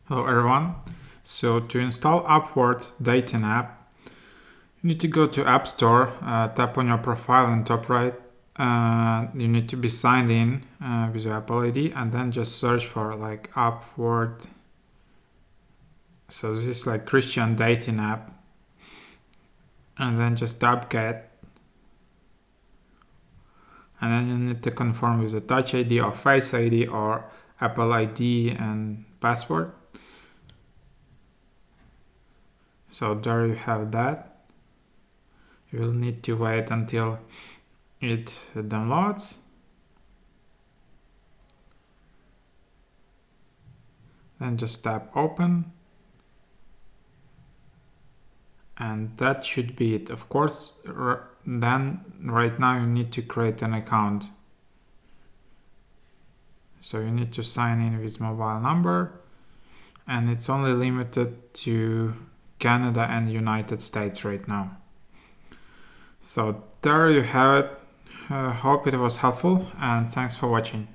Hello everyone. So to install Upward Dating app, you need to go to App Store, tap on your profile in top right. You need to be signed in with your Apple ID and then just search for like Upward. So this is like Christian dating app. And then just tap Get. And then you need to confirm with a Touch ID or Face ID or Apple ID and password. So there you have that. You will need to wait until it downloads. Then just tap open. And that should be it. Of course, then right now you need to create an account. So you need to sign in with mobile number, and it's only limited to Canada and United States right now. So there you have it. Hope it was helpful, and thanks for watching.